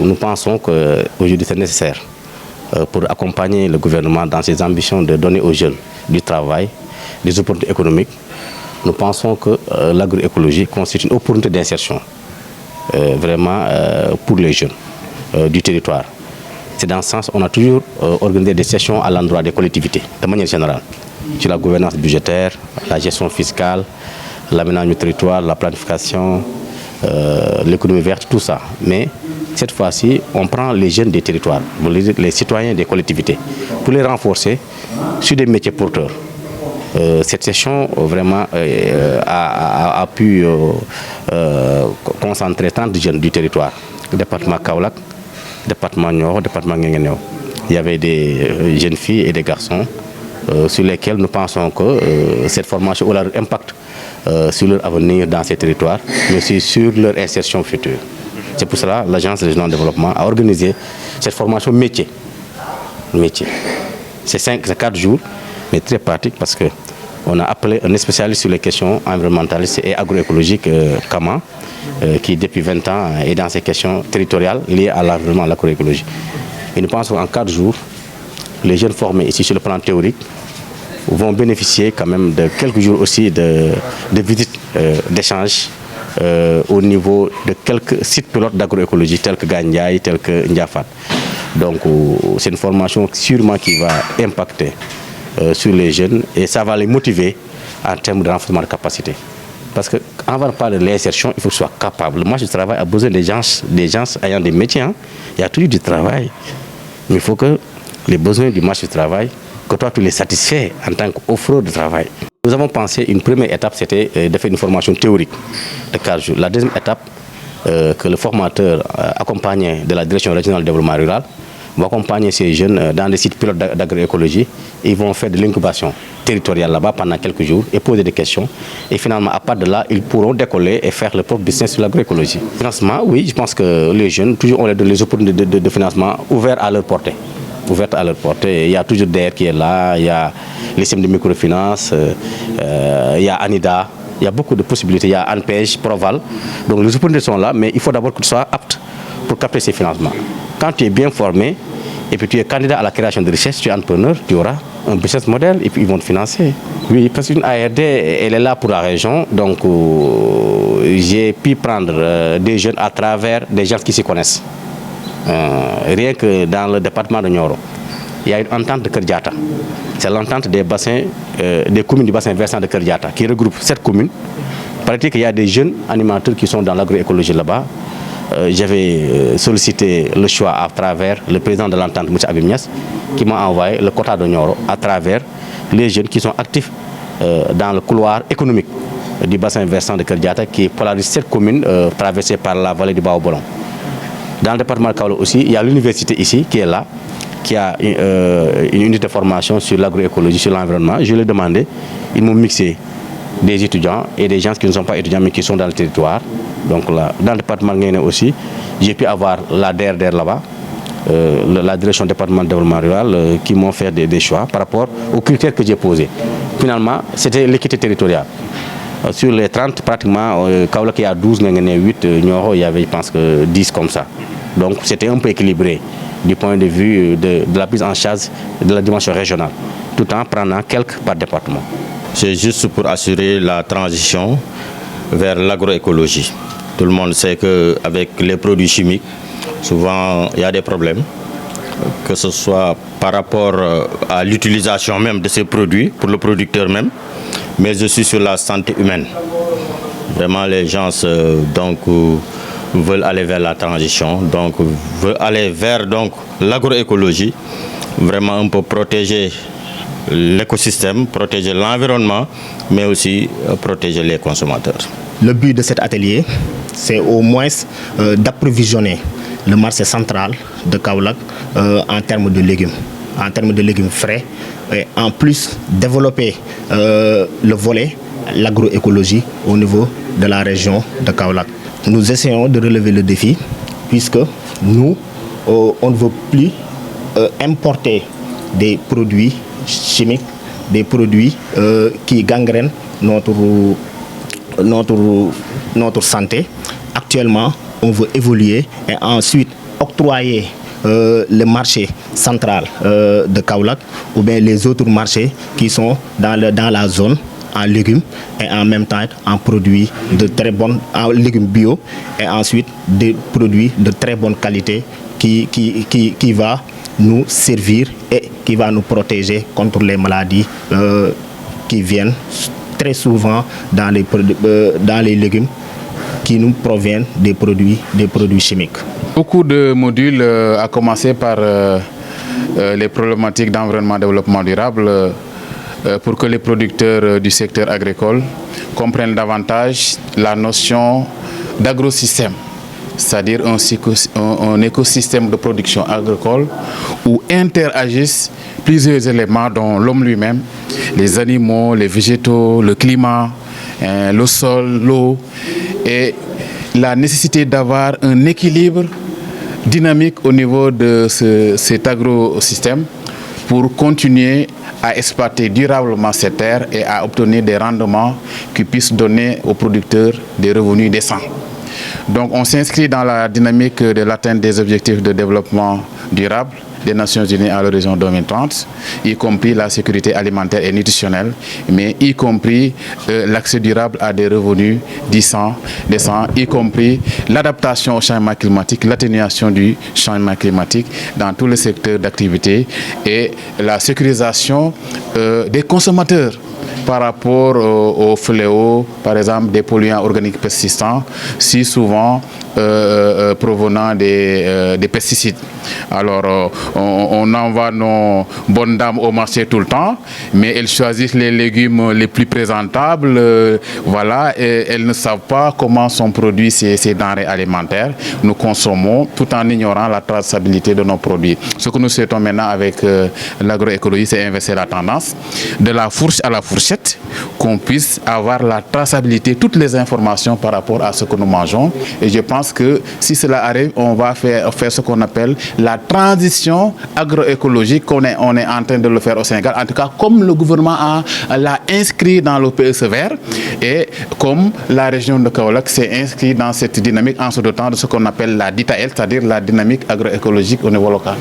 nous pensons qu'aujourd'hui c'est nécessaire pour accompagner le gouvernement dans ses ambitions de donner aux jeunes du travail, des opportunités économiques. Nous pensons que l'agroécologie constitue une opportunité d'insertion vraiment pour les jeunes du territoire. C'est dans ce sens qu'on a toujours organisé des sessions à l'endroit des collectivités, de manière générale, sur la gouvernance budgétaire, la gestion fiscale, l'aménagement du territoire, la planification, l'économie verte, tout ça. Mais cette fois-ci, on prend les jeunes des territoires, les citoyens des collectivités, pour les renforcer sur des métiers porteurs. Cette session vraiment a pu concentrer 30 jeunes du territoire, département Kaolack, département Nioro, département Nguinguinéo. Il y avait des jeunes filles et des garçons sur lesquels nous pensons que cette formation aura un impact sur leur avenir dans ces territoires, mais aussi sur leur insertion future. C'est pour cela que l'Agence régionale de développement a organisé cette formation métier. C'est 4 jours, mais très pratique parce qu'on a appelé un spécialiste sur les questions environnementalistes et agroécologiques, Kama, qui depuis 20 ans est dans ces questions territoriales liées à l'environnement et à l'agroécologie. Et nous pensons qu'en 4 jours, les jeunes formés ici sur le plan théorique vont bénéficier quand même de quelques jours aussi de visites, d'échanges au niveau de quelques sites pilotes d'agroécologie tels que Gandiaï, tels que Ndiafat. Donc c'est une formation sûrement qui va impacter sur les jeunes et ça va les motiver en termes de renforcement de capacité. Parce qu'avant de parler de l'insertion, il faut que ce soit capable. Le marché du travail a besoin des gens ayant des métiers. Hein. Il y a toujours du travail. Mais il faut que les besoins du marché du travail, que toi tu les satisfais en tant qu'offreur de travail. Nous avons pensé, une première étape, c'était de faire une formation théorique de 4 jours. La deuxième étape, que le formateur accompagné de la Direction régionale de développement rural va accompagner ces jeunes dans des sites pilotes d'agroécologie. Ils vont faire de l'incubation territoriale là-bas pendant quelques jours et poser des questions. Et finalement, à partir de là, ils pourront décoller et faire leur propre business sur l'agroécologie. Financement, oui, je pense que les jeunes, toujours on les donne les opportunités de financement ouvertes à leur portée. Il y a toujours DER qui est là, il y a les systèmes de microfinance, il y a ANIDA, il y a beaucoup de possibilités, il y a ANPEJ, Proval. Donc les opportunités sont là, mais il faut d'abord que tu sois apte pour capter ces financements. Quand tu es bien formé et puis tu es candidat à la création de richesses, tu es entrepreneur, tu auras un business model et puis ils vont te financer. Oui, parce qu'une ARD, elle est là pour la région, donc j'ai pu prendre des jeunes à travers des gens qui s'y connaissent. Rien que dans le département de Nioro, il y a une entente de Kerdiata. C'est l'entente des bassins, des communes du bassin versant de Kerdiata qui regroupe 7 communes. Paraît-il qu'il y a des jeunes animateurs qui sont dans l'agroécologie là-bas. J'avais sollicité le choix à travers le président de l'entente, M. Abimnias, qui m'a envoyé le quota de Nioro à travers les jeunes qui sont actifs dans le couloir économique du bassin versant de Kerdiata qui polarise 7 communes traversées par la vallée du Baobolon. Dans le département de Kaolack aussi, il y a l'université ici qui est là, qui a une unité de formation sur l'agroécologie, sur l'environnement. Je leur ai demandé, ils m'ont mixé des étudiants et des gens qui ne sont pas étudiants mais qui sont dans le territoire. Donc là, dans le département de Nguinguinéo aussi, j'ai pu avoir la DRDR là-bas, la direction départementale de développement rural, qui m'ont fait des choix par rapport aux critères que j'ai posés. Finalement, c'était l'équité territoriale. Sur les 30, pratiquement, Kaolack il y a 12, Nguinguinéo 8, Nioro il y avait, je pense, que 10 comme ça. Donc c'était un peu équilibré du point de vue de la prise en charge de la dimension régionale, tout en prenant quelques par département. C'est juste pour assurer la transition vers l'agroécologie. Tout le monde sait qu'avec les produits chimiques, souvent il y a des problèmes, que ce soit par rapport à l'utilisation même de ces produits, pour le producteur même, mais aussi sur la santé humaine. Vraiment, les gens veulent aller vers la transition, donc veulent aller vers l'agroécologie, vraiment un peu protéger l'écosystème, protéger l'environnement, mais aussi protéger les consommateurs. Le but de cet atelier, c'est au moins d'approvisionner le marché central de Kaolack en termes de légumes frais, et en plus développer le volet, l'agroécologie au niveau de la région de Kaolack. Nous essayons de relever le défi puisque nous, on ne veut plus importer des produits chimiques, des produits qui gangrènent notre santé. Actuellement, on veut évoluer et ensuite octroyer le marché central de Kaolack ou bien les autres marchés qui sont dans la zone en légumes et en même temps en produits de très bonne, en légumes bio et ensuite des produits de très bonne qualité qui va nous servir et qui va nous protéger contre les maladies qui viennent très souvent dans les légumes qui nous proviennent des produits chimiques. Beaucoup de modules, à commencer par les problématiques d'environnement et développement durable, pour que les producteurs du secteur agricole comprennent davantage la notion d'agrosystème, c'est-à-dire un écosystème de production agricole où interagissent plusieurs éléments dont l'homme lui-même, les animaux, les végétaux, le climat, le sol, l'eau, et la nécessité d'avoir un équilibre dynamique au niveau de cet agrosystème pour continuer à exploiter durablement ces terres et à obtenir des rendements qui puissent donner aux producteurs des revenus décents. Donc on s'inscrit dans la dynamique de l'atteinte des objectifs de développement durable des Nations Unies à l'horizon 2030, y compris la sécurité alimentaire et nutritionnelle, mais y compris l'accès durable à des revenus décents, y compris l'adaptation au changement climatique, l'atténuation du changement climatique dans tous les secteurs d'activité et la sécurisation des consommateurs par rapport aux fléaux, par exemple des polluants organiques persistants, si souvent provenant des pesticides. Alors, on envoie nos bonnes dames au marché tout le temps, mais elles choisissent les légumes les plus présentables, voilà, et elles ne savent pas comment sont produits ces denrées alimentaires. Nous consommons tout en ignorant la traçabilité de nos produits. Ce que nous souhaitons maintenant avec l'agroécologie, c'est inverser la tendance de la fourche à la fourchette, qu'on puisse avoir la traçabilité, toutes les informations par rapport à ce que nous mangeons. Et je pense que si cela arrive, on va faire ce qu'on appelle la transition agroécologique. On est en train de le faire au Sénégal, en tout cas comme le gouvernement l'a inscrit dans le PSE vert et comme la région de Kaolack s'est inscrite dans cette dynamique en se dotant de ce qu'on appelle la DITAL, c'est-à-dire la dynamique agroécologique au niveau local.